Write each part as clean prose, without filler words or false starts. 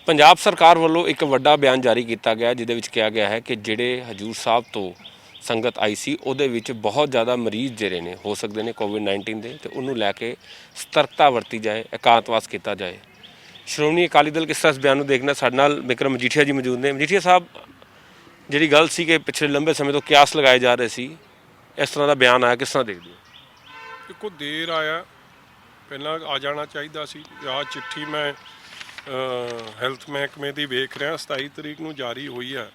ਪੰਜਾਬ ਸਰਕਾਰ ਵੱਲੋਂ ਇੱਕ ਵੱਡਾ ਬਿਆਨ ਜਾਰੀ ਕੀਤਾ ਗਿਆ ਜਿਹਦੇ ਵਿੱਚ ਕਿਹਾ ਗਿਆ ਹੈ ਕਿ ਜਿਹੜੇ ਹਜੂਰ ਸਾਹਿਬ ਤੋਂ ਸੰਗਤ ਆਈ ਸੀ ਉਹਦੇ ਵਿੱਚ ਬਹੁਤ ਜ਼ਿਆਦਾ ਮਰੀਜ਼ ਜਿਹੜੇ ਨੇ ਹੋ ਸਕਦੇ ਨੇ ਕੋਵਿਡ-19 ਦੇ, ਤੇ ਉਹਨੂੰ ਲੈ ਕੇ ਸਤਰਕਤਾ ਵਰਤੀ ਜਾਏ, ਇਕਾਂਤਵਾਸ ਕੀਤਾ ਜਾਏ। ਸ਼੍ਰੋਮਣੀ ਅਕਾਲੀ ਦਲ ਕਿਸ ਤਰ੍ਹਾਂ ਇਸ ਬਿਆਨ ਨੂੰ ਦੇਖਣਾ? ਸਾਡੇ ਨਾਲ ਬਿਕਰਮ ਮਜੀਠੀਆ ਜੀ ਮੌਜੂਦ ਨੇ। ਮਜੀਠੀਆ ਸਾਹਿਬ, ਜਿਹੜੀ ਗੱਲ ਸੀ ਕਿ ਪਿਛਲੇ ਲੰਬੇ ਸਮੇਂ ਤੋਂ ਕਿਆਸ ਲਗਾਏ ਜਾ ਰਹੇ ਸੀ, ਇਸ ਤਰ੍ਹਾਂ ਦਾ ਬਿਆਨ ਆਇਆ, ਕਿਸ ਤਰ੍ਹਾਂ ਦੇਖਦੇ ਹੋ? ਦੇਖੋ, ਦੇਰ ਆਇਆ, ਪਹਿਲਾਂ ਆ ਜਾਣਾ ਚਾਹੀਦਾ ਸੀ। ਆਹ ਚਿੱਠੀ ਮੈਂ ਹੈਲਥ ਮਹਿਕਮੇ ਦੀ ਵੇਖ ਰਿਹਾ, 27 ਤਰੀਕ ਨੂੰ ਜਾਰੀ ਹੋਈ ਹੈ।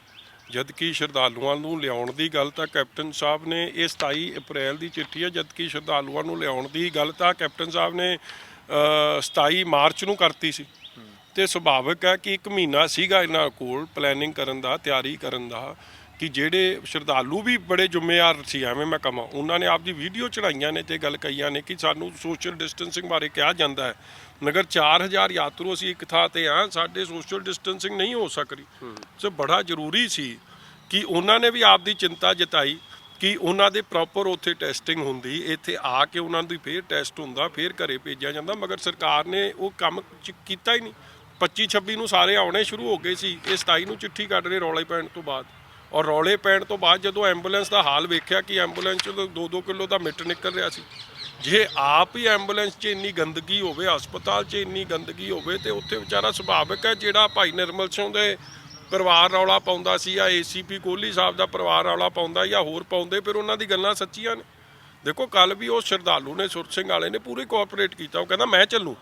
ਜਦਕਿ ਸ਼ਰਧਾਲੂਆਂ ਨੂੰ ਲਿਆਉਣ ਦੀ ਗੱਲ ਤਾਂ ਕੈਪਟਨ ਸਾਹਿਬ ਨੇ, ਇਹ 27 ਅਪ੍ਰੈਲ ਦੀ ਚਿੱਠੀ ਹੈ, ਜਦਕਿ ਸ਼ਰਧਾਲੂਆਂ ਨੂੰ ਲਿਆਉਣ ਦੀ ਗੱਲ ਤਾਂ ਕੈਪਟਨ ਸਾਹਿਬ ਨੇ 27 ਮਾਰਚ ਨੂੰ ਕਰਤੀ ਸੀ। ਤੇ ਸੁਭਾਵਿਕ ਹੈ ਕਿ 1 ਮਹੀਨਾ ਸੀਗਾ ਇਹਨਾਂ ਕੋਲ ਪਲੈਨਿੰਗ ਕਰਨ ਦਾ, ਤਿਆਰੀ ਕਰਨ ਦਾ, ਕਿ ਜਿਹੜੇ ਸ਼ਰਧਾਲੂ ਵੀ ਬੜੇ ਜ਼ਿੰਮੇਵਾਰ ਸੀ, ਐਵੇਂ ਮੈਂ ਕਹਾਂ, ਉਹਨਾਂ ਨੇ ਆਪਦੀ ਵੀਡੀਓ ਚੜਾਈਆਂ ਨੇ ਤੇ ਗੱਲ ਕਹੀਆਂ ਨੇ ਕਿ ਸਾਨੂੰ ਸੋਸ਼ਲ ਡਿਸਟੈਂਸਿੰਗ ਬਾਰੇ ਕਿਹਾ ਜਾਂਦਾ ਹੈ, ਮਗਰ 4000 ਯਾਤਰੂ ਅਸੀਂ ਇੱਕ ਥਾਂ ਤੇ ਆ, ਸਾਡੇ ਸੋਸ਼ਲ ਡਿਸਟੈਂਸਿੰਗ ਨਹੀਂ ਹੋ ਸਕਦੀ। ਸੋ ਬੜਾ ਜ਼ਰੂਰੀ ਸੀ ਕਿ ਉਹਨਾਂ ਨੇ ਵੀ ਆਪਦੀ ਚਿੰਤਾ ਜਤਾਈ ਕਿ ਉਹਨਾਂ ਦੇ ਪ੍ਰੋਪਰ ਉੱਥੇ ਟੈਸਟਿੰਗ ਹੁੰਦੀ, ਇੱਥੇ ਆ ਕੇ ਉਹਨਾਂ ਦੀ ਫੇਰ ਟੈਸਟ ਹੁੰਦਾ, ਫੇਰ ਘਰੇ ਭੇਜਿਆ ਜਾਂਦਾ, ਮਗਰ ਸਰਕਾਰ ਨੇ ਉਹ ਕੰਮ ਕੀਤਾ ਹੀ ਨਹੀਂ। 25-26 ਨੂੰ ਸਾਰੇ ਆਉਣੇ ਸ਼ੁਰੂ ਹੋ ਗਏ ਸੀ, ਇਹ 27 ਨੂੰ ਚਿੱਠੀ ਕੱਢ ਰਹੇ ਰੌਲੇ ਪੈਣ ਤੋਂ ਬਾਅਦ। ਔਰ ਰੌਲੇ ਪੈਣ ਤੋਂ ਬਾਅਦ ਜਦੋਂ ਐਂਬੂਲੈਂਸ ਦਾ ਹਾਲ ਵੇਖਿਆ ਕਿ ਐਂਬੂਲੈਂਸ 'ਚ 2-2 ਕਿਲੋ ਦਾ ਮਿੱਟ ਨਿਕਲ ਰਿਹਾ ਸੀ। ਜੇ ਆਪ ਹੀ ਐਂਬੂਲੈਂਸ 'ਚ ਇੰਨੀ ਗੰਦਗੀ ਹੋਵੇ, ਹਸਪਤਾਲ 'ਚ ਇੰਨੀ ਗੰਦਗੀ ਹੋਵੇ, ਤੇ ਉੱਥੇ ਵਿਚਾਰਾ ਸੁਭਾਵਿਕ ਹੈ ਜਿਹੜਾ ਭਾਈ ਨਿਰਮਲ ਸਿੰਘ ਦੇ ਪਰਿਵਾਰ ਰੌਲਾ ਪਾਉਂਦਾ ਸੀ, ਜਾਂ ACP ਕੋਹਲੀ ਸਾਹਿਬ ਦਾ ਪਰਿਵਾਰ ਰੌਲਾ ਪਾਉਂਦਾ, ਜਾਂ ਹੋਰ ਪਾਉਂਦੇ, ਫਿਰ ਉਹਨਾਂ ਦੀ ਗੱਲਾਂ ਸੱਚੀਆਂ ਨੇ। ਦੇਖੋ, ਕੱਲ ਵੀ ਉਹ ਸ਼ਰਧਾਲੂ ਨੇ, ਸੁਰ ਸਿੰਘ ਵਾਲੇ ਨੇ ਪੂਰੀ ਕੋਆਪਰੇਟ ਕੀਤਾ। ਉਹ ਕਹਿੰਦਾ ਮੈਂ ਚੱਲੂ,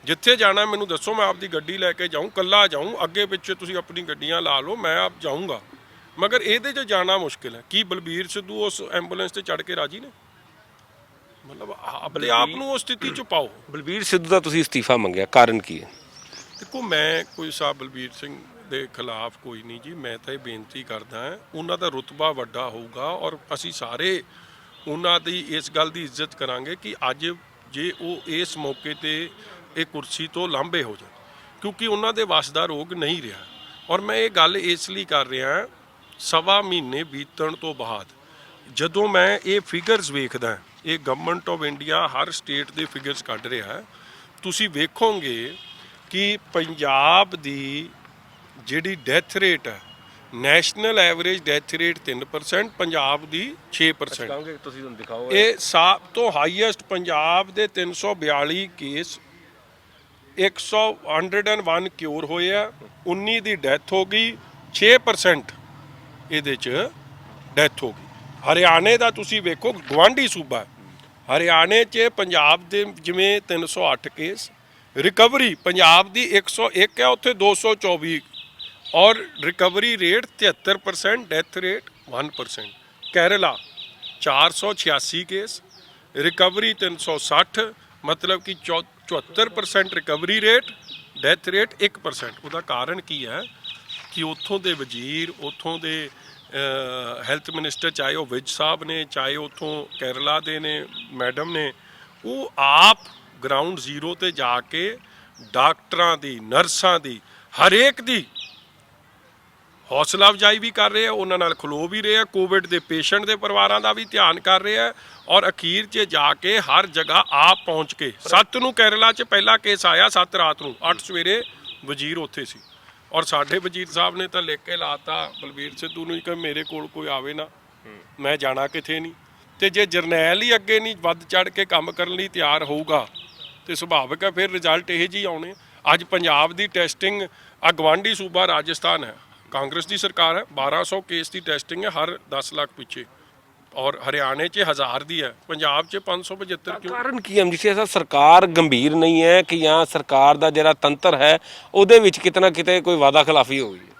ਜਿੱਥੇ ਜਾਣਾ ਮੈਨੂੰ ਦੱਸੋ, ਮੈਂ ਆਪਦੀ ਗੱਡੀ ਲੈ ਕੇ ਜਾਊਂ, ਕੱਲਾ ਜਾਊਂ, ਅੱਗੇ ਪਿੱਛੇ ਤੁਸੀਂ ਆਪਣੀ ਗੱਡੀਆਂ ਲਾ ਲਓ, ਮੈਂ ਆਪ ਜਾਊਂਗਾ। ਮਗਰ ਇਹਦੇ 'ਚ ਜਾਣਾ ਮੁਸ਼ਕਿਲ ਹੈ। ਕੀ ਬਲਬੀਰ ਸਿੱਧੂ ਉਸ ਐਂਬੂਲੈਂਸ ਤੇ ਚੜ੍ਹ ਕੇ ਰਾਜੀ ਨੇ? ਮਤਲਬ ਆਪਣੇ ਆਪ ਨੂੰ ਉਸ ਸਥਿਤੀ 'ਚ ਪਾਓ। ਬਲਬੀਰ ਸਿੱਧੂ ਦਾ ਤੁਸੀਂ ਅਸਤੀਫਾ ਮੰਗਿਆ, ਕਾਰਨ ਕੀ ਹੈ? ਦੇਖੋ, ਮੈਂ ਕੋਈ ਸਾਹਿਬ ਬਲਬੀਰ ਸਿੰਘ ਦੇ ਖਿਲਾਫ ਕੋਈ ਨਹੀਂ ਜੀ, ਮੈਂ ਤਾਂ ਇਹ ਬੇਨਤੀ ਕਰਦਾ ਹਾਂ, ਉਹਨਾਂ ਦਾ ਰੁਤਬਾ ਵੱਡਾ ਹੋਊਗਾ ਔਰ ਅਸੀਂ ਸਾਰੇ ਉਹਨਾਂ ਦੀ ਇਸ ਗੱਲ ਦੀ ਇੱਜ਼ਤ ਕਰਾਂਗੇ ਕਿ ਅੱਜ ਜੇ ਉਹ ਇਸ ਮੌਕੇ ਤੇ ਇਹ ਕੁਰਸੀ ਤੋਂ ਲਾਂਭੇ ਹੋ ਜਾਣ, ਕਿਉਂਕਿ ਉਹਨਾਂ ਦੇ ਵੱਸ ਦਾ ਰੋਗ ਨਹੀਂ ਰਿਹਾ। ਔਰ ਮੈਂ ਇਹ ਗੱਲ ਇਸ ਲਈ ਕਰ ਰਿਹਾ, 1.25 ਮਹੀਨੇ ਬੀਤਣ ਤੋਂ ਬਾਅਦ ਜਦੋਂ ਮੈਂ ਇਹ ਫਿਗਰਸ ਵੇਖਦਾ, ਇਹ ਗਵਰਨਮੈਂਟ ਆਫ ਇੰਡੀਆ ਹਰ ਸਟੇਟ ਦੇ ਫਿਗਰਸ ਕੱਢ ਰਿਹਾ, ਤੁਸੀਂ ਵੇਖੋਗੇ ਕਿ ਪੰਜਾਬ ਦੀ ਜਿਹੜੀ ਡੈਥ ਰੇਟ ਹੈ, national average death rate 3%, Punjab ਦੀ 6%। ਤੁਸੀਂ ਤੁਹਾਨੂੰ ਦਿਖਾਓ, ਇਹ ਸਭ ਤੋਂ ਹਾਈਐਸਟ ਪੰਜਾਬ ਦੇ 342 ਕੇਸ, 101 ਕਿਉਰ ਹੋਏ ਆ, 19 ਦੀ ਡੈਥ ਹੋ ਗਈ, 6% ਇਹਦੇ 'ਚ ਡੈਥ ਹੋ ਗਈ। ਹਰਿਆਣੇ ਦਾ ਤੁਸੀਂ ਵੇਖੋ, ਗੁਆਂਢੀ ਸੂਬਾ, ਹਰਿਆਣੇ 'ਚ ਪੰਜਾਬ ਦੇ ਜਿਵੇਂ 308 ਕੇਸ, ਰਿਕਵਰੀ ਪੰਜਾਬ ਦੀ 101 ਹੈ, ਉੱਥੇ 224, ਔਰ recovery rate 73%, death rate 1%। Kerala 486 case, recovery 360, ਮਤਲਬ ਕਿ 74% ਰਿਕਵਰੀ ਰੇਟ, ਡੈਥ ਰੇਟ 1%। ਉਹਦਾ ਕਾਰਨ ਕੀ ਹੈ ਕਿ ਉੱਥੋਂ ਦੇ ਵਜ਼ੀਰ, ਉੱਥੋਂ ਦੇ ਹੈਲਥ ਮਿਨਿਸਟਰ, ਚਾਹੇ ਉਹ ਵਿਜ ਸਾਹਿਬ ਨੇ, ਚਾਹੇ ਉੱਥੋਂ ਕੇਰਲਾ ਦੇ ਨੇ ਮੈਡਮ ਨੇ, ਉਹ ਆਪ ਗਰਾਊਂਡ ਜ਼ੀਰੋ ਤੇ ਜਾ ਕੇ ਡਾਕਟਰਾਂ ਦੀ, ਨਰਸਾਂ ਦੀ, ਹਰੇਕ ਦੀ ਹੌਸਲਾ ਅਫਜ਼ਾਈ ਵੀ ਕਰ ਰਹੇ ਆ, ਉਹਨਾਂ ਨਾਲ ਖਲੋ ਵੀ ਰਹੇ ਆ, ਕੋਵਿਡ ਦੇ ਪੇਸ਼ੈਂਟ ਦੇ ਪਰਿਵਾਰਾਂ ਦਾ ਵੀ ਧਿਆਨ ਕਰ ਰਹੇ ਆ, ਔਰ ਅਖੀਰ 'ਚ ਜਾ ਕੇ ਹਰ ਜਗ੍ਹਾ ਆਪ ਪਹੁੰਚ ਕੇ। 7 ਨੂੰ ਕੇਰਲਾ 'ਚ ਪਹਿਲਾ ਕੇਸ ਆਇਆ, 7 ਰਾਤ ਨੂੰ, 8 ਸਵੇਰੇ ਵਜ਼ੀਰ ਉੱਥੇ ਸੀ, ਔਰ ਸਾਡੇ ਵਜ਼ੀਰ ਸਾਹਿਬ ਨੇ ਤਾਂ ਲਿਖ ਕੇ ਲਾਤਾ ਬਲਬੀਰ ਸਿੱਧੂ ਨੂੰ ਕਿ ਮੇਰੇ ਕੋਲ ਕੋਈ ਆਵੇ ਨਾ, ਮੈਂ ਜਾਣਾ ਕਿਥੇ ਨਹੀਂ। ਤੇ ਜੇ ਜਰਨੈਲ ਹੀ ਅੱਗੇ ਨਹੀਂ ਵੱਧ ਚੜ੍ਹ ਕੇ ਕੰਮ ਕਰਨ ਲਈ ਤਿਆਰ ਹੋਊਗਾ, ਤੇ ਸੁਭਾਵਿਕ ਹੈ ਫਿਰ ਰਿਜ਼ਲਟ ਇਹ ਜਿਹੀ ਆਉਣੇ। ਅੱਜ ਪੰਜਾਬ ਦੀ ਟੈਸਟਿੰਗ, ਆ ਗਵਾਂਢੀ ਸੂਬਾ ਰਾਜਸਥਾਨ ਹੈ, ਕਾਂਗਰਸ ਦੀ ਸਰਕਾਰ ਹੈ, 1200 ਕੇਸ ਦੀ ਟੈਸਟਿੰਗ ਹੈ ਹਰ 10 ਲੱਖ ਪਿੱਛੇ, ਔਰ ਹਰਿਆਣੇ 'ਚ 1000 ਦੀ ਹੈ, ਪੰਜਾਬ 'ਚ 575 ਕਿਉਂ? ਕਾਰਨ ਕੀ ਹੈ ਮਜੀਠੀਆ ਸਾਹਿਬ? ਸਰਕਾਰ ਗੰਭੀਰ ਨਹੀਂ ਹੈ ਕਿ ਜਾਂ ਸਰਕਾਰ ਦਾ ਜਿਹੜਾ ਤੰਤਰ ਹੈ ਉਹਦੇ ਵਿੱਚ ਕਿਤੇ ਨਾ ਕਿਤੇ ਕੋਈ ਵਾਅਦਾ ਖਿਲਾਫੀ ਹੋ ਗਈ ਹੈ?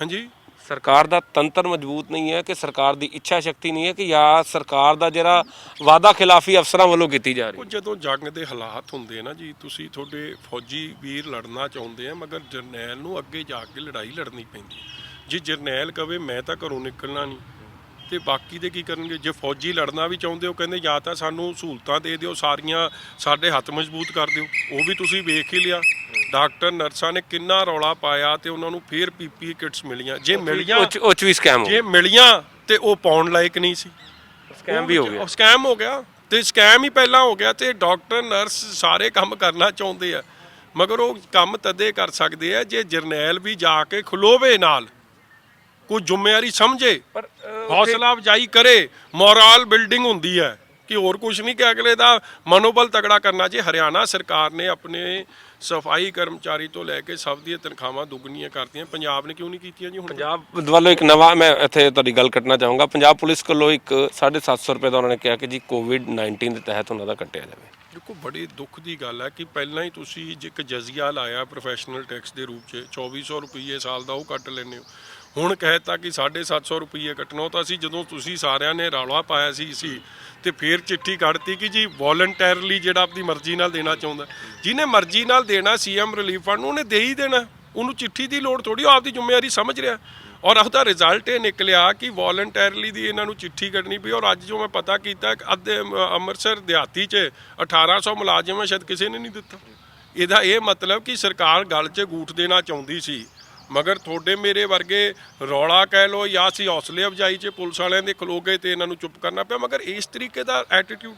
ਹਾਂਜੀ, ਸਰਕਾਰ ਦਾ ਤੰਤਰ ਮਜ਼ਬੂਤ ਨਹੀਂ ਹੈ ਕਿ ਸਰਕਾਰ ਦੀ ਇੱਛਾ ਸ਼ਕਤੀ ਨਹੀਂ ਹੈ ਕਿ ਜਾਂ ਸਰਕਾਰ ਦਾ ਜਿਹੜਾ ਵਾਅਦਾ ਖਿਲਾਫੀ ਅਫਸਰਾਂ ਵੱਲੋਂ ਕੀਤੀ ਜਾ ਰਹੀ ਹੈ? ਜਦੋਂ ਜੰਗ ਦੇ ਹਾਲਾਤ ਹੁੰਦੇ ਨਾ ਜੀ, ਤੁਸੀਂ ਤੁਹਾਡੇ ਫੌਜੀ ਵੀਰ ਲੜਨਾ ਚਾਹੁੰਦੇ ਆ, ਮਗਰ ਜਰਨੈਲ ਨੂੰ ਅੱਗੇ ਜਾ ਕੇ ਲੜਾਈ ਲੜਨੀ ਪੈਂਦੀ। ਜੇ ਜਰਨੈਲ ਕਵੇ ਮੈਂ ਤਾਂ ਘਰੋਂ ਨਿਕਲਣਾ ਨਹੀਂ, ਤੇ ਬਾਕੀ ਦੇ ਕੀ ਕਰਨਗੇ? ਜੇ ਫੌਜੀ ਲੜਨਾ ਵੀ ਚਾਹੁੰਦੇ ਹੋ, ਕਹਿੰਦੇ ਜਾਂ ਤਾਂ ਸਾਨੂੰ ਸਹੂਲਤਾਂ ਦੇ ਦਿਓ ਸਾਰੀਆਂ, ਸਾਡੇ ਹੱਥ ਮਜ਼ਬੂਤ ਕਰ ਦਿਓ। ਉਹ ਵੀ ਤੁਸੀਂ ਵੇਖ ਹੀ ਲਿਆ, ਡਾਕਟਰ ਨਰਸਾਂ ਨੇ ਕਿੰਨਾ ਰੌਲਾ ਪਾਇਆ, ਤੇ ਉਹਨਾਂ ਨੂੰ ਫੇਰ PPE ਕਿਟਸ ਮਿਲੀਆਂ। ਜੇ ਮਿਲੀਆਂ, ਉਹ 'ਚ ਵੀ ਸਕੈਮ ਹੋ ਜੇ ਮਿਲੀਆਂ ਤੇ ਉਹ ਪਾਉਣ ਲਾਇਕ ਨਹੀਂ ਸੀ, ਸਕੈਮ ਵੀ ਹੋ ਗਿਆ। ਸਕੈਮ ਹੋ ਗਿਆ, ਤੇ ਸਕੈਮ ਹੀ ਪਹਿਲਾਂ ਹੋ ਗਿਆ, ਤੇ ਡਾਕਟਰ ਨਰਸ ਸਾਰੇ ਕੰਮ ਕਰਨਾ ਚਾਹੁੰਦੇ ਆ, ਮਗਰ ਉਹ ਕੰਮ ਤਦੇ ਕਰ ਸਕਦੇ ਆ ਜੇ ਜਰਨੈਲ ਵੀ ਜਾ ਕੇ ਖਲੋਵੇ ਨਾਲ, ਕੋਈ ਜ਼ਿੰਮੇਵਾਰੀ ਸਮਝੇ, ਹੌਸਲਾ ਅਫਜ਼ਾਈ ਕਰੇ, ਮੋਰਲ ਬਿਲਡਿੰਗ ਹੁੰਦੀ ਹੈ ਕਿ ਹੋਰ ਕੁਝ ਨਹੀਂ ਕਿ ਅਗਲੇ ਦਾ ਮਨੋਬਲ ਤਗੜਾ ਕਰਨਾ। ਜੇ ਹਰਿਆਣਾ ਸਰਕਾਰ ਨੇ ਆਪਣੇ ਸਫਾਈ ਕਰਮਚਾਰੀ ਤੋਂ ਲੈ ਕੇ ਸਭ ਦੀਆਂ ਤਨਖਾਹਾਂ ਦੁੱਗਣੀਆਂ ਕਰਤੀਆਂ, ਪੰਜਾਬ ਨੇ ਕਿਉਂ ਨਹੀਂ ਕੀਤੀਆਂ ਜੀ? ਹੁਣ ਪੰਜਾਬ ਵੱਲੋਂ ਇੱਕ ਨਵਾਂ, ਮੈਂ ਇੱਥੇ ਤੁਹਾਡੀ ਗੱਲ ਕੱਟਣਾ ਚਾਹੂੰਗਾ, ਪੰਜਾਬ ਪੁਲਿਸ ਵੱਲੋਂ ਇੱਕ 750 ਰੁਪਏ ਦਾ ਉਹਨਾਂ ਨੇ ਕਿਹਾ ਕਿ ਜੀ ਕੋਵਿਡ-19 ਦੇ ਤਹਿਤ ਉਹਨਾਂ ਦਾ ਕੱਟਿਆ ਜਾਵੇ। ਦੇਖੋ ਬੜੀ ਦੁੱਖ ਦੀ ਗੱਲ ਹੈ ਕਿ ਪਹਿਲਾਂ ਹੀ ਤੁਸੀਂ ਇੱਕ ਜਜ਼ੀਆ ਲਾਇਆ ਪ੍ਰੋਫੈਸ਼ਨਲ ਟੈਕਸ ਦੇ ਰੂਪ 'ਚ 2400 ਰੁਪਏ ਸਾਲ ਦਾ ਉਹ ਕੱਟ ਲੈਂਦੇ ਹੋ। ਹੁਣ ਕਹਿਤਾ ਕਿ 750 ਰੁਪਏ ਕੱਟਣਾ। ਉਹ ਤਾਂ ਅਸੀਂ ਜਦੋਂ ਤੁਸੀਂ ਸਾਰਿਆਂ ਨੇ ਰੌਲਾ ਪਾਇਆ ਸੀ ਤੇ ਫਿਰ ਚਿੱਠੀ ਕੱਢਤੀ ਕਿ ਜੀ ਵੋਲੰਟੈਰਲੀ ਜਿਹੜਾ ਆਪਣੀ ਮਰਜ਼ੀ ਨਾਲ ਦੇਣਾ ਚਾਹੁੰਦਾ, ਜਿਹਨੇ ਮਰਜ਼ੀ ਨਾਲ ਦੇਣਾ ਸੀਐਮ ਰਿਲੀਫ ਫੰਡ ਨੂੰ ਉਹਨੇ ਦੇ ਹੀ ਦੇਣਾ, ਉਹਨੂੰ ਚਿੱਠੀ ਦੀ ਲੋੜ ਥੋੜੀ, ਉਹ ਆਪਦੀ ਜ਼ਿੰਮੇਵਾਰੀ ਸਮਝ ਰਿਹਾ। ਔਰ ਉਹਦਾ ਰਿਜ਼ਲਟ ਇਹ ਨਿਕਲਿਆ ਕਿ ਵੋਲੰਟੈਰਲੀ ਦੀ ਇਹਨਾਂ ਨੂੰ ਚਿੱਠੀ ਕੱਢਣੀ ਪਈ। ਔਰ ਅੱਜ ਜੋ ਮੈਂ ਪਤਾ ਕੀਤਾ ਅੱਧੇ ਅੰਮ੍ਰਿਤਸਰ ਦਿਹਾਤੀ 'ਚ 1800 ਮੁਲਾਜ਼ਮ ਸ਼ਾਇਦ ਕਿਸੇ ਨੇ ਨਹੀਂ ਦਿੱਤਾ। ਇਹਦਾ ਇਹ ਮਤਲਬ ਕਿ ਸਰਕਾਰ ਗੱਲ 'ਚ ਗੂਠ ਦੇਣਾ ਚਾਹੁੰਦੀ ਸੀ, ਮਗਰ ਤੁਹਾਡੇ ਮੇਰੇ ਵਰਗੇ ਰੌਲਾ ਕਹਿ ਲੋ ਜਾਂ ਅਸੀਂ ਹੌਸਲੇ ਅਫਜ਼ਾਈ 'ਚ ਪੁਲਿਸ ਵਾਲਿਆਂ ਦੇ ਖਲੋ ਗਏ ਤੇ ਇਹਨਾਂ ਨੂੰ ਚੁੱਪ ਕਰਨਾ ਪਿਆ। ਮਗਰ ਇਸ ਤਰੀਕੇ ਦਾ ਐਟੀਟਿਊਡ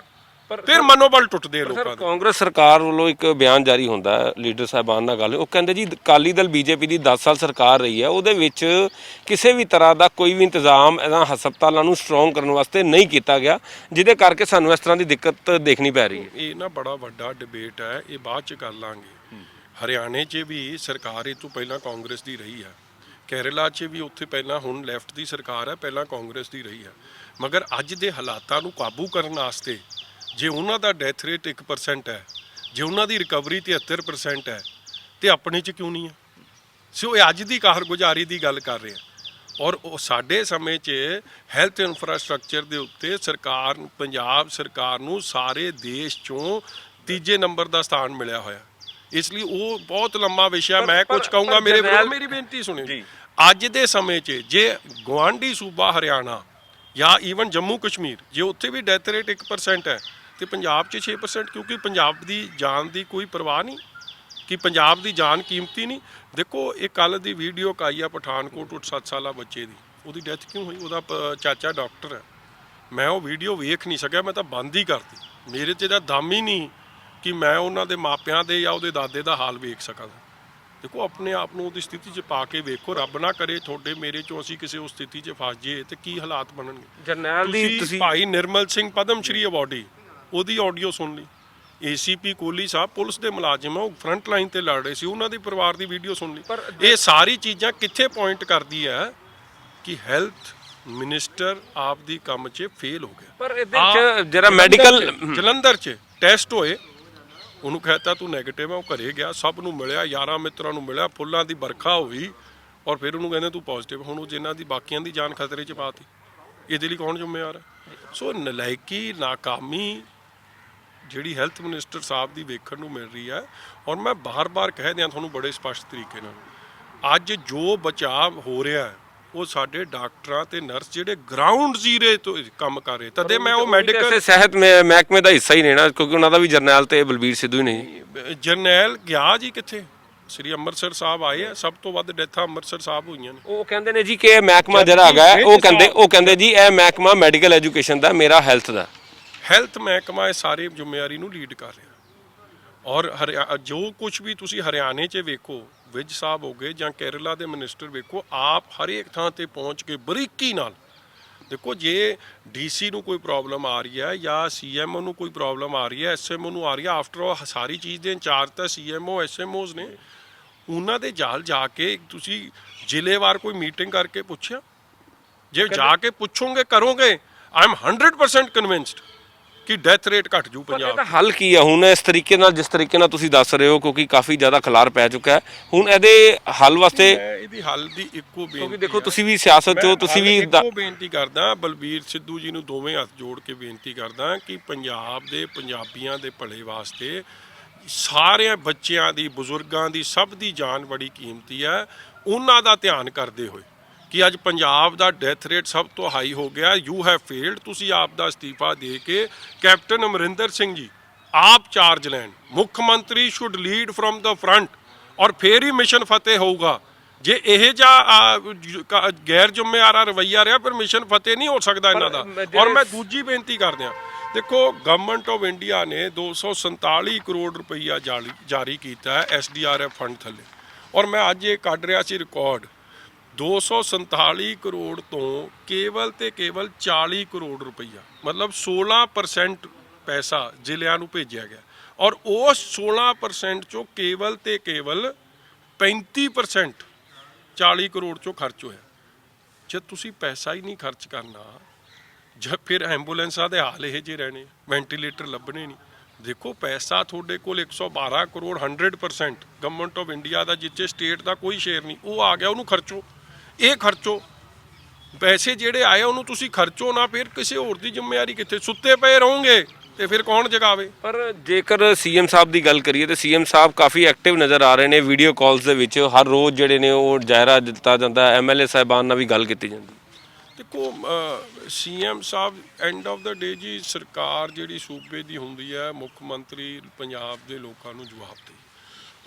ਫਿਰ ਮਨੋਬਲ ਟੁੱਟਦੇ ਲੋਕਾਂ ਦੇ। ਕਾਂਗਰਸ ਸਰਕਾਰ ਵੱਲੋਂ ਇੱਕ ਬਿਆਨ ਜਾਰੀ ਹੁੰਦਾ ਲੀਡਰ ਸਾਹਿਬਾਨ ਨਾਲ ਗੱਲ, ਉਹ ਕਹਿੰਦੇ ਜੀ ਅਕਾਲੀ ਦਲ ਬੀਜੇਪੀ ਦੀ 10 ਸਾਲ ਸਰਕਾਰ ਰਹੀ ਹੈ, ਉਹਦੇ ਵਿੱਚ ਕਿਸੇ ਵੀ ਤਰ੍ਹਾਂ ਦਾ ਕੋਈ ਵੀ ਇੰਤਜ਼ਾਮ ਇਹਨਾਂ ਹਸਪਤਾਲਾਂ ਨੂੰ ਸਟਰੋਂਗ ਕਰਨ ਵਾਸਤੇ ਨਹੀਂ ਕੀਤਾ ਗਿਆ, ਜਿਹਦੇ ਕਰਕੇ ਸਾਨੂੰ ਇਸ ਤਰ੍ਹਾਂ ਦੀ ਦਿੱਕਤ ਦੇਖਣੀ ਪੈ ਰਹੀ ਹੈ। ਇਹ ਨਾ ਬੜਾ ਵੱਡਾ ਡਿਬੇਟ ਹੈ, ਇਹ ਬਾਅਦ 'ਚ ਕਰ ਲਾਂਗੇ। ਹਰਿਆਣੇ 'ਚ ਵੀ ਸਰਕਾਰ ਇਹ ਤੋਂ ਪਹਿਲਾਂ ਕਾਂਗਰਸ ਦੀ ਰਹੀ ਹੈ, ਕੇਰਲਾ 'ਚ ਵੀ ਉੱਥੇ ਪਹਿਲਾਂ ਹੁਣ ਲੈਫਟ ਦੀ ਸਰਕਾਰ ਹੈ, ਪਹਿਲਾਂ ਕਾਂਗਰਸ ਦੀ ਰਹੀ ਹੈ। ਮਗਰ ਅੱਜ ਦੇ ਹਾਲਾਤਾਂ ਨੂੰ ਕਾਬੂ ਕਰਨ ਵਾਸਤੇ ਜੇ ਉਹਨਾਂ ਦਾ ਡੈਥ ਰੇਟ 1% ਹੈ, ਜੇ ਉਹਨਾਂ ਦੀ ਰਿਕਵਰੀ 73% ਹੈ, ਤੇ ਆਪਣੇ 'ਚ ਕਿਉਂ ਨਹੀਂ ਹੈ? ਸੋ ਇਹ ਅੱਜ ਦੀ ਕਾਰਗੁਜ਼ਾਰੀ ਦੀ ਗੱਲ ਕਰ ਰਹੇ ਹਾਂ। ਔਰ ਉਹ ਸਾਡੇ ਸਮੇਂ 'ਚ ਹੈਲਥ ਇਨਫਰਾਸਟ੍ਰਕਚਰ ਦੇ ਉੱਤੇ ਸਰਕਾਰ, ਪੰਜਾਬ ਸਰਕਾਰ ਨੂੰ ਸਾਰੇ ਦੇਸ਼ 'ਚੋਂ 3 ਨੰਬਰ ਦਾ ਸਥਾਨ ਮਿਲਿਆ ਹੋਇਆ। ਇਸ ਲਈ ਉਹ ਬਹੁਤ ਲੰਮਾ ਵਿਸ਼ਾ, ਮੈਂ ਕੁਝ ਕਹੂੰਗਾ, ਮੇਰੀ ਬੇਨਤੀ ਸੁਣਿਓ ਜੀ। ਅੱਜ ਦੇ ਸਮੇਂ 'ਚ ਜੇ ਗੁਆਂਢੀ ਸੂਬਾ ਹਰਿਆਣਾ ਜਾਂ ਈਵਨ ਜੰਮੂ ਕਸ਼ਮੀਰ, ਜੇ ਉੱਥੇ ਵੀ ਡੈਥ ਰੇਟ 1% ਹੈ ਤੇ ਪੰਜਾਬ 'ਚ 6%, ਕਿਉਂਕਿ ਪੰਜਾਬ ਦੀ ਜਾਨ ਦੀ ਕੋਈ ਪਰਵਾਹ ਨਹੀਂ, ਕਿ ਪੰਜਾਬ ਦੀ ਜਾਨ ਕੀਮਤੀ ਨਹੀਂ। ਦੇਖੋ ਇਹ ਕੱਲ ਦੀ ਵੀਡੀਓ ਆਈ ਆ ਪਠਾਨਕੋਟ 7 ਸਾਲਾ ਬੱਚੇ ਦੀ, ਉਹਦੀ ਡੈਥ ਕਿਉਂ ਹੋਈ? ਉਹਦਾ ਚਾਚਾ ਡਾਕਟਰ ਹੈ। ਮੈਂ ਉਹ ਵੀਡੀਓ ਵੇਖ ਨਹੀਂ ਸਕਿਆ, ਮੈਂ ਤਾਂ ਬੰਦ ਹੀ ਕਰਤੀ। ਮੇਰੇ 'ਚ ਇਹਦਾ ਦਮ ਹੀ ਨਹੀਂ ਕਿ ਮੈਂ ਉਹਨਾਂ ਦੇ ਮਾਪਿਆਂ ਦੇ ਜਾਂ ਉਹਦੇ ਦਾਦੇ ਦਾ ਹਾਲ ਵੇਖ ਸਕਾਂ। ਦੇਖੋ ਆਪਣੇ ਆਪ ਨੂੰ ਉਹਦੀ ਸਥਿਤੀ 'ਚ ਪਾ ਕੇ ਵੇਖੋ, ਰੱਬ ਨਾ ਕਰੇ ਤੁਹਾਡੇ ਮੇਰੇ 'ਚੋਂ ਅਸੀਂ ਕਿਸੇ ਉਸ ਸਥਿਤੀ 'ਚ ਫਸ ਜਾਈਏ ਤੇ ਕੀ ਹਾਲਾਤ ਬਣਨਗੇ। ਜਰਨੈਲ ਦੀ ਤੁਸੀਂ ਭਾਈ ਨਿਰਮਲ ਸਿੰਘ ਪਦਮ ਸ਼੍ਰੀ ਅਵਾਰਡੀ, ਉਹਦੀ ਆਡੀਓ ਸੁਣ ਲਈ। ਏਸੀਪੀ ਕੋਹਲੀ ਸਾਹਿਬ ਪੁਲਿਸ ਦੇ ਮੁਲਾਜ਼ਮ ਆ, ਉਹ ਫਰੰਟ ਲਾਈਨ ਤੇ ਲੜ ਰਹੇ ਸੀ, ਉਹਨਾਂ ਦੇ ਪਰਿਵਾਰ ਦੀ ਵੀਡੀਓ ਸੁਣ ਲਈ। ਇਹ ਸਾਰੀ ਚੀਜ਼ਾਂ ਕਿੱਥੇ ਪੁਆਇੰਟ ਕਰਦੀ ਹੈ ਕਿ ਹੈਲਥ ਮਿਨਿਸਟਰ ਆਪ ਦੀ ਕੰਮ 'ਚ ਫੇਲ ਹੋ ਗਿਆ। ਪਰ ਇਹਦੇ 'ਚ ਜਿਹੜਾ ਮੈਡੀਕਲ ਜਲੰਧਰ 'ਚ ਟੈਸਟ ਹੋਏ, ਉਹਨੂੰ ਕਹਿਤਾ ਤੂੰ ਨੈਗੇਟਿਵ ਹੈ, ਉਹ ਘਰੇ ਗਿਆ, ਸਭ ਨੂੰ ਮਿਲਿਆ, ਯਾਰਾਂ ਮਿੱਤਰਾਂ ਨੂੰ ਮਿਲਿਆ, ਫੁੱਲਾਂ ਦੀ ਵਰਖਾ ਹੋਈ, ਔਰ ਫਿਰ ਉਹਨੂੰ ਕਹਿੰਦੇ ਤੂੰ ਪੋਜ਼ਿਟਿਵ। ਹੁਣ ਉਹ ਜਿਨ੍ਹਾਂ ਦੀ ਬਾਕੀਆਂ ਦੀ ਜਾਨ ਖਤਰੇ 'ਚ ਪਾਤੀ, ਇਹਦੇ ਲਈ ਕੌਣ ਜ਼ਿੰਮੇਵਾਰ ਹੈ? ਸੋ ਨਲਾਇਕੀ, ਨਾਕਾਮੀ ਜਿਹੜੀ ਹੈਲਥ ਮਿਨਿਸਟਰ ਸਾਹਿਬ ਦੀ ਵੇਖਣ ਨੂੰ ਮਿਲ ਰਹੀ ਹੈ। ਔਰ ਮੈਂ ਬਾਰ-ਬਾਰ ਕਹਿ ਦਿਆਂ ਤੁਹਾਨੂੰ ਬੜੇ ਸਪਸ਼ਟ ਤਰੀਕੇ ਨਾਲ, ਅੱਜ ਜੋ ਬਚਾਅ ਹੋ ਰਿਹਾ ਹੈ ਉਹ ਸਾਡੇ ਡਾਕਟਰਾਂ ਤੇ ਨਰਸ ਜਿਹੜੇ ਗਰਾਊਂਡ ਜ਼ੀਰੋ ਤੋਂ ਕੰਮ ਕਰ ਰਹੇ। ਤਦੇ ਮੈਂ ਉਹ ਮੈਡੀਕਲ ਸਿਹਤ ਮਹਿਕਮੇ ਦਾ ਹਿੱਸਾ ਹੀ ਨਹੀਂ ਨਾ, ਕਿਉਂਕਿ ਉਹਨਾਂ ਦਾ ਵੀ ਜਰਨੈਲ ਤੇ ਬਲਬੀਰ ਸਿੱਧੂ ਹੀ ਨਹੀਂ। ਜਰਨੈਲ ਗਿਆ ਜੀ ਕਿੱਥੇ? ਸ੍ਰੀ ਅੰਮ੍ਰਿਤਸਰ ਸਾਹਿਬ ਆਏ ਆ, ਸਭ ਤੋਂ ਵੱਧ ਡੈਥਾਂ ਅੰਮ੍ਰਿਤਸਰ ਸਾਹਿਬ ਹੋਈਆਂ ਨੇ। ਉਹ ਕਹਿੰਦੇ ਨੇ ਜੀ ਕਿ ਇਹ ਮਹਿਕਮਾ ਜਿਹੜਾ ਹੈਗਾ, ਉਹ ਕਹਿੰਦੇ ਜੀ ਇਹ ਮਹਿਕਮਾ ਮੈਡੀਕਲ ਐਜੂਕੇਸ਼ਨ ਦਾ, ਮੇਰਾ ਹੈਲਥ ਦਾ। ਹੈਲਥ ਮਹਿਕਮਾ ਇਹ ਸਾਰੀ ਜ਼ਿੰਮੇਵਾਰੀ ਨੂੰ ਲੀਡ ਕਰ ਰਿਹਾ। ਔਰ ਜੋ ਕੁਝ ਵੀ ਤੁਸੀਂ ਹਰਿਆਣੇ 'ਚ ਵੇਖੋ, ਵਿਜ ਸਾਹਿਬ ਹੋ ਗਏ ਜਾਂ ਕੇਰਲਾ ਦੇ ਮਿਨਿਸਟਰ ਵੇਖੋ, ਆਪ ਹਰੇਕ ਥਾਂ ਤੇ ਪਹੁੰਚ ਕੇ ਬਰੀਕੀ ਨਾਲ ਦੇਖੋ। ਜੇ ਡੀਸੀ ਨੂੰ ਕੋਈ ਪ੍ਰੋਬਲਮ ਆ ਰਹੀ ਹੈ ਜਾਂ ਸੀਐਮਓ ਨੂੰ ਕੋਈ ਪ੍ਰੋਬਲਮ ਆ ਰਹੀ ਹੈ, ਐਸਐਮਓ ਨੂੰ ਆ ਰਹੀ ਹੈ, ਆਫਟਰ ਆਲ ਸਾਰੀ ਚੀਜ਼ ਦੇ ਇੰਚਾਰਜ ਤਾਂ ਸੀਐਮਓ ਐਸਐਮਓਜ਼ ਨੇ। ਉਹਨਾਂ ਦੇ ਜਾਲ ਜਾ ਕੇ ਤੁਸੀਂ ਜ਼ਿਲ੍ਹੇਵਾਰ ਕੋਈ ਮੀਟਿੰਗ ਕਰਕੇ ਪੁੱਛਿਆ? ਜੇ ਜਾ ਕੇ ਪੁੱਛੋਗੇ, ਕਰੋਗੇ, ਆਈ ਐਮ 100% ਕਨਵਿੰਸਡ ਕਿ ਡੈਥ ਰੇਟ ਘਟ ਜੂ ਪੰਜਾਬ। ਇਹਦਾ ਹੱਲ ਕੀ ਹੈ ਹੁਣ ਇਸ ਤਰੀਕੇ ਨਾਲ, ਜਿਸ ਤਰੀਕੇ ਨਾਲ ਤੁਸੀਂ ਦੱਸ ਰਹੇ ਹੋ, ਕਿਉਂਕਿ ਕਾਫੀ ਜ਼ਿਆਦਾ ਖਲਾਰ ਪੈ ਚੁੱਕਾ ਹੈ ਹੁਣ ਇਹਦੇ ਹੱਲ ਵਾਸਤੇ? ਇਹਦੀ ਹੱਲ ਦੀ ਇੱਕੋ ਬੇਨਤੀ, ਕਿਉਂਕਿ ਦੇਖੋ ਤੁਸੀਂ ਵੀ ਸਿਆਸਤ 'ਚੋਂ, ਤੁਸੀਂ ਵੀ ਇੱਕੋ ਬੇਨਤੀ ਕਰਦਾ, ਬਲਬੀਰ ਸਿੱਧੂ ਜੀ ਨੂੰ ਦੋਵੇਂ ਹੱਥ ਜੋੜ ਕੇ ਬੇਨਤੀ ਕਰਦਾ ਕਿ ਪੰਜਾਬ ਦੇ ਪੰਜਾਬੀਆਂ ਦੇ ਭਲੇ ਵਾਸਤੇ ਸਾਰਿਆਂ ਬੱਚਿਆਂ ਦੀ, ਬਜ਼ੁਰਗਾਂ ਦੀ, ਸਭ ਦੀ ਜਾਨ ਬੜੀ ਕੀਮਤੀ ਹੈ। ਉਹਨਾਂ ਦਾ ਧਿਆਨ ਕਰਦੇ ਹੋਏ ਕਿ ਅੱਜ ਪੰਜਾਬ ਦਾ ਡੈਥ ਰੇਟ ਸਭ ਤੋਂ ਹਾਈ ਹੋ ਗਿਆ। You have failed. ਤੁਸੀਂ ਆਪ ਦਾ ਅਸਤੀਫਾ ਦੇ ਕੇ ਕੈਪਟਨ ਅਮਰਿੰਦਰ ਸਿੰਘ ਜੀ ਆਪ ਚਾਰਜ ਲੈਣ। ਮੁੱਖ ਮੰਤਰੀ should lead from the front, ਔਰ ਫੇਰ ਹੀ ਮਿਸ਼ਨ ਫਤਿਹ ਹੋਊਗਾ। ਜੇ ਇਹ ਜਾਂ ਗੈਰ ਜ਼ਿੰਮੇਵਾਰਾ ਰਵੱਈਆ ਰਿਹਾ ਫਿਰ ਮਿਸ਼ਨ ਫਤਿਹ ਨਹੀਂ ਹੋ ਸਕਦਾ ਇਹਨਾਂ ਦਾ। ਔਰ ਮੈਂ ਦੂਜੀ ਬੇਨਤੀ ਕਰਦਿਆਂ, ਦੇਖੋ ਗਵਰਨਮੈਂਟ ਆਫ ਇੰਡੀਆ ਨੇ 247 ਕਰੋੜ ਰੁਪਈਆ ਜਾਰੀ ਕੀਤਾ ਹੈ SDRF ਫੰਡ ਥੱਲੇ, ਔਰ ਮੈਂ ਅੱਜ ਇਹ ਕੱਢ ਰਿਹਾ ਸੀ ਰਿਕਾਰਡ, 247 ਕਰੋੜ ਤੋਂ ਕੇਵਲ ਤੇ ਕੇਵਲ 40 ਕਰੋੜ ਰੁਪਈਆ ਮਤਲਬ 16% ਪੈਸਾ ਜ਼ਿਲ੍ਹਿਆਂ ਨੂੰ ਭੇਜਿਆ ਗਿਆ, ਔਰ ਉਸ 16% ਚੋਂ ਕੇਵਲ ਤੇ ਕੇਵਲ 35% 40 ਕਰੋੜ ਚੋਂ ਖਰਚ ਹੋਇਆ। ਜਦ ਤੁਸੀਂ ਪੈਸਾ ਹੀ ਨਹੀਂ ਖਰਚ ਕਰਨਾ, ਜਦ ਫਿਰ ਐਂਬੂਲੈਂਸਾਂ ਦੇ ਹਾਲ ਇਹ ਜਿਹੇ ਰਹਿਣੇ, ਵੈਂਟੀਲੇਟਰ ਲੱਭਣੇ ਨਹੀਂ। ਦੇਖੋ ਪੈਸਾ ਤੁਹਾਡੇ ਕੋਲ 112 ਕਰੋੜ 100% ਗਵਰਨਮੈਂਟ ਆਫ ਇੰਡੀਆ ਦਾ, ਜਿੱਥੇ ਸਟੇਟ ਦਾ ਕੋਈ ਸ਼ੇਅਰ ਨਹੀਂ, ਉਹ ਆ ਗਿਆ, ਉਹਨੂੰ ਖਰਚੋ, ਇਹ ਖਰਚੋ। ਪੈਸੇ ਜਿਹੜੇ ਆਏ ਉਹਨੂੰ ਤੁਸੀਂ ਖਰਚੋ ਨਾ, ਫਿਰ ਕਿਸੇ ਹੋਰ ਦੀ ਜ਼ਿੰਮੇਵਾਰੀ ਕਿੱਥੇ? ਸੁੱਤੇ ਪਏ ਰਹੋਗੇ ਤੇ ਫਿਰ ਕੌਣ ਜਗਾਵੇ? ਪਰ ਜੇਕਰ ਸੀਐਮ ਸਾਹਿਬ ਦੀ ਗੱਲ ਕਰੀਏ ਤਾਂ ਸੀਐਮ ਸਾਹਿਬ ਕਾਫੀ ਐਕਟਿਵ ਨਜ਼ਰ ਆ ਰਹੇ ਨੇ ਵੀਡੀਓ ਕਾਲਸ ਦੇ ਵਿੱਚ, ਹਰ ਰੋਜ਼ ਜਿਹੜੇ ਨੇ ਉਹ ਜ਼ਾਇਰਾ ਦਿੱਤਾ ਜਾਂਦਾ, MLA ਸਾਹਿਬਾਨ ਨਾਲ ਵੀ ਗੱਲ ਕੀਤੀ ਜਾਂਦੀ। ਦੇਖੋ ਸੀਐਮ ਸਾਹਿਬ ਐਂਡ ਆਫ ਦਾ ਡੇ ਜੀ, ਸਰਕਾਰ ਜਿਹੜੀ ਸੂਬੇ ਦੀ ਹੁੰਦੀ ਹੈ, ਮੁੱਖ ਮੰਤਰੀ ਪੰਜਾਬ ਦੇ ਲੋਕਾਂ ਨੂੰ ਜਵਾਬ ਦੇ।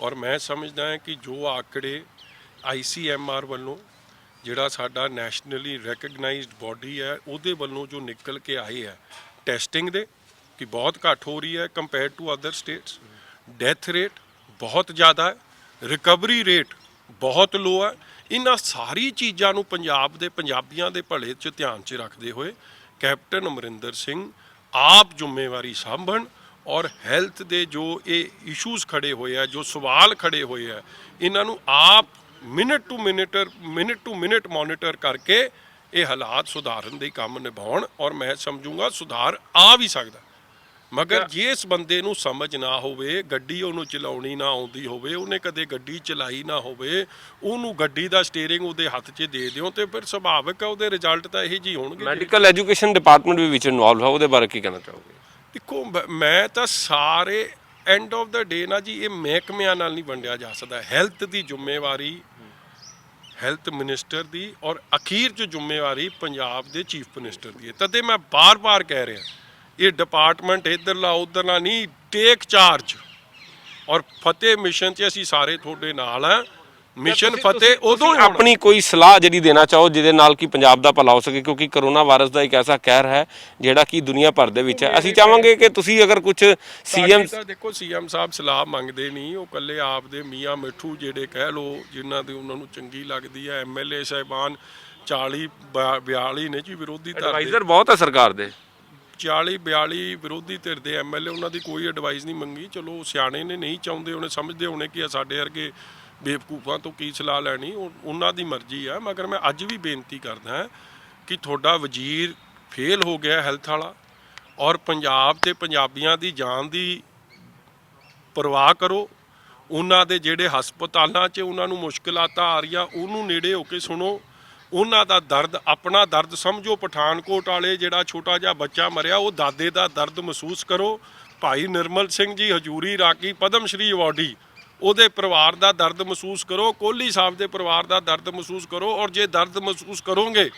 ਔਰ ਮੈਂ ਸਮਝਦਾ ਹਾਂ ਕਿ ਜੋ ਆંકੜੇ ICMR ਵੱਲੋਂ, ਜਿਹੜਾ ਸਾਡਾ ਨੈਸ਼ਨਲੀ ਰੈਕਗਨਾਈਜ਼ਡ ਬਾਡੀ ਹੈ, ਉਹਦੇ ਵੱਲੋਂ ਜੋ ਨਿਕਲ ਕੇ ਆਏ ਹੈ ਟੈਸਟਿੰਗ ਦੇ, ਕਿ ਬਹੁਤ ਘੱਟ ਹੋ ਰਹੀ ਹੈ compare to other states, death rate ਬਹੁਤ ਜ਼ਿਆਦਾ ਹੈ, ਰਿਕਵਰੀ ਰੇਟ ਬਹੁਤ ਲੋ ਹੈ। ਇਹਨਾਂ ਸਾਰੀ ਚੀਜ਼ਾਂ ਨੂੰ ਪੰਜਾਬ ਦੇ ਪੰਜਾਬੀਆਂ ਦੇ ਭਲੇ 'ਚ ਧਿਆਨ 'ਚ ਰੱਖਦੇ ਹੋਏ ਕੈਪਟਨ ਅਮਰਿੰਦਰ ਸਿੰਘ ਆਪ ਜ਼ਿੰਮੇਵਾਰੀ ਸਾਂਭਣ, ਔਰ ਹੈਲਥ ਦੇ ਜੋ ਇਹ ਇਸ਼ੂਜ਼ ਖੜੇ ਹੋਏ ਆ, ਜੋ ਸਵਾਲ ਖੜੇ ਹੋਏ ਆ, ਇਹਨਾਂ ਨੂੰ ਆਪ ਮਿੰਟ ਟੂ ਮਿੰਟ ਮੋਨੀਟਰ ਕਰਕੇ ਇਹ ਹਾਲਾਤ ਸੁਧਾਰਨ ਦੇ ਕੰਮ ਨਿਭਾਉਣ। ਔਰ ਮੈਂ ਸਮਝੂੰਗਾ ਸੁਧਾਰ ਆ ਵੀ ਸਕਦਾ, ਮਗਰ ਜੇ ਇਸ ਬੰਦੇ ਨੂੰ ਸਮਝ ਨਾ ਹੋਵੇ, ਗੱਡੀ ਉਹਨੂੰ ਚਲਾਉਣੀ ਨਾ ਆਉਂਦੀ ਹੋਵੇ, ਉਹਨੇ ਕਦੇ ਗੱਡੀ ਚਲਾਈ ਨਾ ਹੋਵੇ, ਉਹਨੂੰ ਗੱਡੀ ਦਾ ਸਟੀਅਰਿੰਗ ਉਹਦੇ ਹੱਥ 'ਚ ਦੇ ਦਿਓ, ਤੇ ਫਿਰ ਸੁਭਾਵਿਕ ਹੈ ਉਹਦੇ ਰਿਜ਼ਲਟ ਤਾਂ ਇਹੀ ਜਿਹੇ ਹੋਣਗੇ। ਮੈਡੀਕਲ ਐਜੂਕੇਸ਼ਨ ਡਿਪਾਰਟਮੈਂਟ ਵੀ ਵਿੱਚ ਇਨਵੋਲਵ ਹੈ, ਉਹਦੇ ਬਾਰੇ ਕੀ ਕਹਿਣਾ ਚਾਹੋਗੇ? ਦੇਖੋ ਮੈਂ ਤਾਂ ਸਾਰੇ ਐਂਡ ਆਫ ਦਾ ਡੇ ਨਾ ਜੀ, ਇਹ ਮਹਿਕਮਿਆਂ ਨਾਲ ਨਹੀਂ ਵੰਡਿਆ ਜਾ ਸਕਦਾ। ਹੈਲਥ ਦੀ ਜ਼ਿੰਮੇਵਾਰੀ ਹੈਲਥ ਮਿਨਿਸਟਰ ਦੀ, ਔਰ ਅਖੀਰ 'ਚ ਜ਼ਿੰਮੇਵਾਰੀ ਪੰਜਾਬ ਦੇ ਚੀਫ ਮਿਨਿਸਟਰ ਦੀ ਹੈ। ਤਦੇ ਮੈਂ ਬਾਰ-ਬਾਰ ਕਹਿ ਰਿਹਾ, ਇਹ ਡਿਪਾਰਟਮੈਂਟ ਇੱਧਰਲਾ ਉੱਧਰਲਾ ਨਹੀਂ, ਟੇਕ ਚਾਰਜ। ਔਰ ਫਤਿਹ ਮਿਸ਼ਨ 'ਚ ਅਸੀਂ ਸਾਰੇ ਤੁਹਾਡੇ ਨਾਲ ਆ। ਮਿਸ਼ਨ ਫਤਿਹ ਉਦੋਂ ਆਪਣੀ ਕੋਈ ਸਲਾਹ ਜਿਹੜੀ ਦੇਣਾ ਚਾਹੋ ਜਿਹਦੇ ਨਾਲ ਕਿ ਪੰਜਾਬ ਦਾ ਭਲਾ ਹੋ ਸਕੇ, ਕਿਉਂਕਿ ਕਰੋਨਾ ਵਾਇਰਸ ਦਾ ਇੱਕ ਐਸਾ ਕਹਿਰ ਹੈ ਜਿਹੜਾ ਕਿ ਦੁਨੀਆ ਭਰ ਦੇ ਵਿੱਚ ਹੈ। ਅਸੀਂ ਚਾਹਾਂਗੇ ਕਿ ਤੁਸੀਂ ਅਗਰ ਕੁਝ ਸੀਐਮ, ਦੇਖੋ ਸੀਐਮ ਸਾਹਿਬ ਸਲਾਹ ਮੰਗਦੇ ਨਹੀਂ, ਉਹ ਇਕੱਲੇ ਆਪ ਦੇ ਮੀਆਂ ਮਿੱਠੂ ਜਿਹੜੇ ਕਹਿ ਲੋ, ਜਿਨ੍ਹਾਂ ਦੀ ਉਹਨਾਂ ਨੂੰ ਚੰਗੀ ਲੱਗਦੀ ਹੈ। MLA ਸਾਹਿਬਾਨ 40-42 ਨੇ ਜੀ ਵਿਰੋਧੀ ਧਿਰ ਦੇ, ਐਡਵਾਈਜ਼ਰ ਬਹੁਤ ਹੈ ਸਰਕਾਰ ਦੇ, 40-42 ਵਿਰੋਧੀ ਧਿਰ ਦੇ MLA, ਉਹਨਾਂ ਦੀ ਕੋਈ ਐਡਵਾਈਸ ਨਹੀਂ ਮੰਗੀ। ਚਲੋ ਸਿਆਣੇ ਨੇ, ਨਹੀਂ ਚਾਹੁੰਦੇ ਉਹਨੇ, ਸਮਝਦੇ ਹੋਣੇ ਕਿ ਸਾਡੇ ਵਰਗੇ ਬੇਵਕੂਫਾਂ ਤੋਂ ਕੀ ਸਲਾਹ ਲੈਣੀ, ਉਹਨਾਂ ਦੀ ਮਰਜ਼ੀ ਆ। ਮਗਰ ਮੈਂ ਅੱਜ ਵੀ ਬੇਨਤੀ ਕਰਦਾ ਕਿ ਤੁਹਾਡਾ ਵਜ਼ੀਰ ਫੇਲ ਹੋ ਗਿਆ ਹੈਲਥ ਵਾਲਾ, ਔਰ ਪੰਜਾਬ ਤੇ ਪੰਜਾਬੀਆਂ ਦੀ ਜਾਨ ਦੀ ਪਰਵਾਹ ਕਰੋ। ਉਹਨਾਂ ਦੇ ਜਿਹੜੇ ਹਸਪਤਾਲਾਂ 'ਚ ਉਹਨਾਂ ਨੂੰ ਮੁਸ਼ਕਲਾਤਾਂ ਆ ਰਹੀਆਂ, ਉਹਨੂੰ ਨੇੜੇ ਹੋ ਕੇ ਸੁਣੋ। ਉਹਨਾਂ ਦਾ ਦਰਦ ਆਪਣਾ ਦਰਦ ਸਮਝੋ। ਪਠਾਨਕੋਟ ਵਾਲੇ ਜਿਹੜਾ ਛੋਟਾ ਜਿਹਾ ਬੱਚਾ ਮਰਿਆ, ਉਹ ਦਾਦੇ ਦਾ ਦਰਦ ਮਹਿਸੂਸ ਕਰੋ। ਭਾਈ ਨਿਰਮਲ ਸਿੰਘ ਜੀ ਹਜੂਰੀ ਰਾਗੀ ਪਦਮ ਸ਼੍ਰੀ ਅਵਾਰਡੀ, ਉਹਦੇ ਪਰਿਵਾਰ ਦਾ ਦਰਦ ਮਹਿਸੂਸ ਕਰੋ। ਕੋਹਲੀ ਸਾਹਿਬ ਦੇ ਪਰਿਵਾਰ ਦਾ ਦਰਦ ਮਹਿਸੂਸ ਕਰੋ। ਔਰ ਜੇ ਦਰਦ ਮਹਿਸੂਸ ਕਰੋਗੇ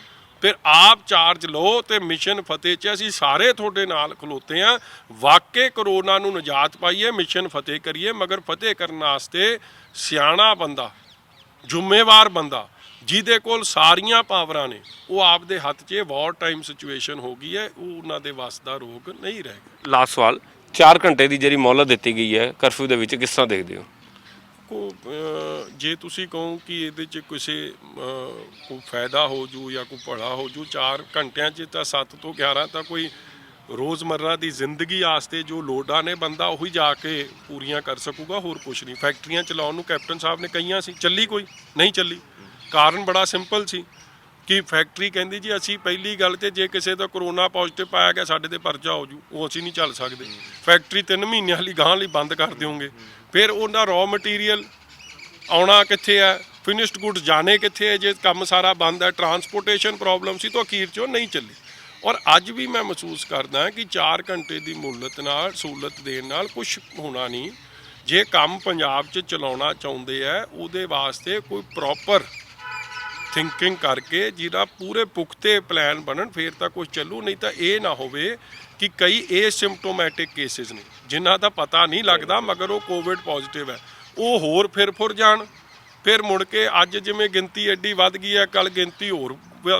ਫਿਰ ਆਪ ਚਾਰਜ ਲਓ, ਤੇ ਮਿਸ਼ਨ ਫਤਿਹ 'ਚ ਅਸੀਂ ਸਾਰੇ ਤੁਹਾਡੇ ਨਾਲ ਖਲੋਤੇ ਹਾਂ। ਵਾਕਈ ਕਰੋਨਾ ਨੂੰ ਨਿਜਾਤ ਪਾਈਏ, ਮਿਸ਼ਨ ਫਤਿਹ ਕਰੀਏ। ਮਗਰ ਫਤਿਹ ਕਰਨ ਵਾਸਤੇ ਸਿਆਣਾ ਬੰਦਾ, ਜ਼ਿੰਮੇਵਾਰ ਬੰਦਾ, ਜਿਹਦੇ ਕੋਲ ਸਾਰੀਆਂ ਪਾਵਰਾਂ ਨੇ, ਉਹ ਆਪਦੇ ਹੱਥ 'ਚ ਵਾਰ ਟਾਈਮ ਸਿਚੁਏਸ਼ਨ ਹੋ ਗਈ ਹੈ, ਉਹ ਉਹਨਾਂ ਦੇ ਵੱਸ ਦਾ ਰੋਗ ਨਹੀਂ ਰਹਿ ਗਿਆ। ਲਾਸਟ ਸਵਾਲ, 4 ਘੰਟੇ ਦੀ ਜਿਹੜੀ ਮੌਲਤ ਦਿੱਤੀ ਗਈ ਹੈ ਕਰਫਿਊ ਦੇ ਵਿੱਚ, ਕਿਸ ਤਰ੍ਹਾਂ ਦੇਖਦੇ ਹੋ? ਜੇ ਤੁਸੀਂ ਕਹੋ ਕਿ ਇਹਦੇ 'ਚ ਕਿਸੇ ਕੋਈ ਫਾਇਦਾ ਹੋ ਜੂ ਜਾਂ ਕੋਈ ਭਲਾ ਹੋ ਜੂ, 4 ਘੰਟਿਆਂ 'ਚ ਤਾਂ 7 ਤੋਂ 11 ਤਾਂ ਕੋਈ ਰੋਜ਼ਮर्रा ਦੀ ਜ਼ਿੰਦਗੀ ਵਾਸਤੇ ਜੋ ਲੋੜਾਂ ਨੇ ਬੰਦਾ ਉਹੀ ਜਾ ਕੇ ਪੂਰੀਆਂ ਕਰ ਸਕੂਗਾ, ਹੋਰ ਕੁਛ ਨਹੀਂ। ਫੈਕਟਰੀਆਂ ਚਲਾਉਣ ਨੂੰ ਕੈਪਟਨ ਸਾਹਿਬ ਨੇ ਕਹੀਆਂ ਸੀ, ਚੱਲੀ ਕੋਈ ਨਹੀਂ ਚੱਲੀ। ਕਾਰਨ ਬੜਾ ਸਿੰਪਲ ਸੀ ਕਿ ਫੈਕਟਰੀ ਕਹਿੰਦੀ ਜੀ ਅਸੀਂ ਪਹਿਲੀ ਗੱਲ ਤੇ ਜੇ ਕਿਸੇ ਦਾ ਕਰੋਨਾ ਪੋਜ਼ਿਟਿਵ ਪਾਇਆ ਗਿਆ ਸਾਡੇ ਤੇ ਪਰਚਾ ਹੋ ਜੂ, ਉਹ ਅਸੀਂ ਨਹੀਂ ਚੱਲ ਸਕਦੇ। ਫੈਕਟਰੀ 3 ਮਹੀਨਿਆਂ ਲਈ ਗਾਂ ਲਈ ਬੰਦ ਕਰ ਦਿਓਗੇ। ਫਿਰ ਉਹਨਾਂ ਰॉ ਮਟੀਰੀਅਲ ਆਉਣਾ ਕਿੱਥੇ ਹੈ, ਫਿਨਿਸ਼ਡ ਗੁੱਡਸ ਜਾਣੇ ਕਿੱਥੇ ਹੈ, ਜੇ ਕੰਮ ਸਾਰਾ ਬੰਦ ਹੈ। ਟਰਾਂਸਪੋਰਟੇਸ਼ਨ ਪ੍ਰੋਬਲਮ ਸੀ ਤਾਂ ਅਖੀਰ 'ਚ ਉਹ ਨਹੀਂ ਚੱਲੀ। ਔਰ ਅੱਜ ਵੀ ਮੈਂ ਮਹਿਸੂਸ ਕਰਦਾ ਕਿ 4 ਘੰਟੇ ਦੀ ਮੁਹੱਲਤ ਨਾਲ, ਸਹੂਲਤ ਦੇਣ ਨਾਲ ਕੁਛ ਹੋਣਾ ਨਹੀਂ। ਜੇ ਕੰਮ ਪੰਜਾਬ 'ਚ ਚਲਾਉਣਾ ਚਾਹੁੰਦੇ ਆ, ਉਹਦੇ ਵਾਸਤੇ ਕੋਈ ਪ੍ਰੋਪਰ ਥਿੰਕਿੰਗ ਕਰਕੇ ਜਿਹਦਾ ਪੂਰੇ ਪੁਖਤੇ ਪਲਾਨ ਬਣਨ, ਫਿਰ ਤਾਂ ਕੁਝ ਚੱਲੂ। ਨਹੀਂ ਤਾਂ ਇਹ ਨਾ ਹੋਵੇ ਕਿ ਕਈ ਏਸਿਮਟੋਮੈਟਿਕ ਕੇਸਿਸ ਨੇ ਜਿਨ੍ਹਾਂ ਦਾ ਪਤਾ ਨਹੀਂ ਲੱਗਦਾ, ਮਗਰ ਉਹ ਕੋਵਿਡ ਪੋਜ਼ਿਟਿਵ ਹੈ, ਉਹ ਹੋਰ ਫਿਰ ਫੁਰ ਜਾਣ, ਫਿਰ ਮੁੜ ਕੇ ਅੱਜ ਜਿਵੇਂ ਗਿਣਤੀ ਐਡੀ ਵੱਧ ਗਈ ਹੈ, ਕੱਲ ਗਿਣਤੀ ਹੋਰ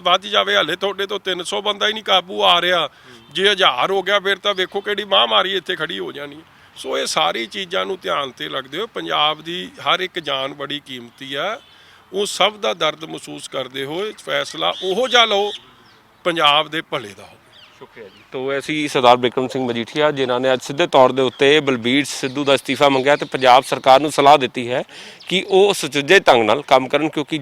ਵੱਧ ਜਾਵੇ। ਹਲੇ ਤੁਹਾਡੇ ਤੋਂ 300 ਬੰਦਾ ਹੀ ਨਹੀਂ ਕਾਬੂ ਆ ਰਿਹਾ, ਜੇ 1000 ਹੋ ਗਿਆ ਫਿਰ ਤਾਂ ਵੇਖੋ ਕਿਹੜੀ ਮਹਾਂਮਾਰੀ ਇੱਥੇ ਖੜੀ ਹੋ ਜਾਣੀ। ਸੋ ਇਹ ਸਾਰੀ ਚੀਜ਼ਾਂ ਨੂੰ ਧਿਆਨ ਤੇ ਰੱਖਦੇ ਹੋ, ਪੰਜਾਬ ਦੀ ਹਰ ਇੱਕ ਜਾਨ ਬੜੀ ਕੀਮਤੀ ਆ, ਉਹ ਸਭ ਦਾ ਦਰਦ ਮਹਿਸੂਸ ਕਰਦੇ ਹੋਏ ਫੈਸਲਾ ਉਹੋ ਜਿਹਾ ਲਓ ਪੰਜਾਬ ਦੇ ਭਲੇ ਦਾ ਹੋਵੇ। ਸ਼ੁਕਰੀਆ ਜੀ। ਤੋ ਅਸੀਂ ਸਰਦਾਰ ਬਿਕਰਮ ਸਿੰਘ ਮਜੀਠੀਆ ਜਿਨ੍ਹਾਂ ਨੇ ਅੱਜ ਸਿੱਧੇ ਤੌਰ ਦੇ ਉੱਤੇ ਬਲਬੀਰ ਸਿੱਧੂ ਦਾ ਅਸਤੀਫਾ ਮੰਗਿਆ ਤੇ ਪੰਜਾਬ ਸਰਕਾਰ ਨੂੰ ਸਲਾਹ ਦਿੱਤੀ ਹੈ ਕਿ ਉਹ ਸੁਚੱਜੇ ਢੰਗ ਨਾਲ ਕੰਮ ਕਰਨ, ਕਿਉਂਕਿ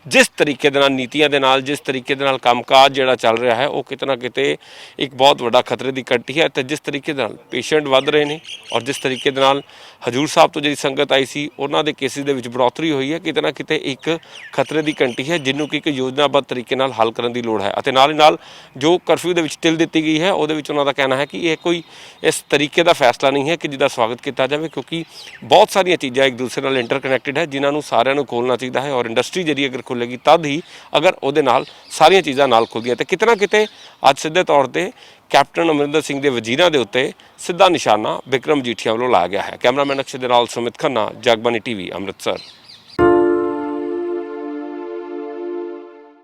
ਜਿਸ ਤਰੀਕੇ ਦੇ ਨਾਲ ਨੀਤੀਆਂ ਦੇ ਨਾਲ, ਜਿਸ ਤਰੀਕੇ ਦੇ ਨਾਲ ਕੰਮਕਾਜ ਜਿਹੜਾ ਚੱਲ ਰਿਹਾ ਹੈ, ਉਹ ਕਿਤੇ ਨਾ ਕਿਤੇ ਇੱਕ ਬਹੁਤ ਵੱਡਾ ਖਤਰੇ ਦੀ ਘੰਟੀ ਹੈ। ਤੇ ਜਿਸ ਤਰੀਕੇ ਦੇ ਨਾਲ ਪੇਸ਼ੈਂਟ ਵੱਧ ਰਹੇ ਨੇ ਔਰ ਜਿਸ ਤਰੀਕੇ ਦੇ ਨਾਲ ਹਜੂਰ ਸਾਹਿਬ ਤੋਂ ਜਿਹੜੀ ਸੰਗਤ ਆਈ ਸੀ ਉਹਨਾਂ ਦੇ ਕੇਸਿਸ ਦੇ ਵਿੱਚ ਬੜੋਤਰੀ ਹੋਈ ਹੈ, ਕਿਤੇ ਨਾ ਕਿਤੇ ਇੱਕ ਖਤਰੇ ਦੀ ਘੰਟੀ ਹੈ ਜਿਹਨੂੰ ਕਿ ਇੱਕ ਯੋਜਨਾਬੱਧ ਤਰੀਕੇ ਨਾਲ ਹੱਲ ਕਰਨ ਦੀ ਲੋੜ ਹੈ। ਅਤੇ ਨਾਲ ਹੀ ਨਾਲ ਜੋ ਕਰਫਿਊ ਦੇ ਵਿੱਚ ਢਿੱਲ ਦਿੱਤੀ ਗਈ ਹੈ ਉਹਦੇ ਵਿੱਚ ਉਹਨਾਂ ਦਾ ਕਹਿਣਾ ਹੈ ਕਿ ਇਹ ਕੋਈ ਇਸ ਤਰੀਕੇ ਦਾ ਫੈਸਲਾ ਨਹੀਂ ਹੈ ਕਿ ਜਿਹਦਾ ਸਵਾਗਤ ਕੀਤਾ ਜਾਵੇ, ਕਿਉਂਕਿ ਬਹੁਤ ਸਾਰੀਆਂ ਚੀਜ਼ਾਂ ਇੱਕ ਦੂਸਰੇ ਨਾਲ ਇੰਟਰਕਨੈਕਟਡ ਹੈ ਜਿਨ੍ਹਾਂ ਨੂੰ ਸਾਰਿਆਂ ਨੂੰ ਖੋਲ੍ਹਣਾ ਚਾਹੀਦਾ ਹੈ। ਔਰ ਇੰਡਸਟਰੀ ਜਿਹੜੀ ਅਗਰ ਖੁੱਲ੍ਹੇਗੀ ਤਦ ਹੀ ਅਗਰ ਉਹਦੇ ਨਾਲ ਸਾਰੀਆਂ ਚੀਜ਼ਾਂ ਨਾਲ ਖੁੱਲ੍ਹਦੀਆਂ। ਤੇ ਕਿਤੇ ਨਾ ਕਿਤੇ ਅੱਜ ਸਿੱਧੇ ਤੌਰ ਤੇ ਕੈਪਟਨ ਅਮਰਿੰਦਰ ਸਿੰਘ ਦੇ ਵਜ਼ੀਰਾਂ ਦੇ ਉੱਤੇ ਸਿੱਧਾ ਨਿਸ਼ਾਨਾ ਬਿਕਰਮ ਮਜੀਠੀਆ ਵੱਲੋਂ ਲਾਇਆ ਗਿਆ ਹੈ। ਕੈਮਰਾਮੈਨ ਅਕਸ਼ੇ ਦੇ ਨਾਲ ਸੁਮਿਤ ਖੰਨਾ, ਜਗਬਾਨੀ ਟੀਵੀ, ਅੰਮ੍ਰਿਤਸਰ।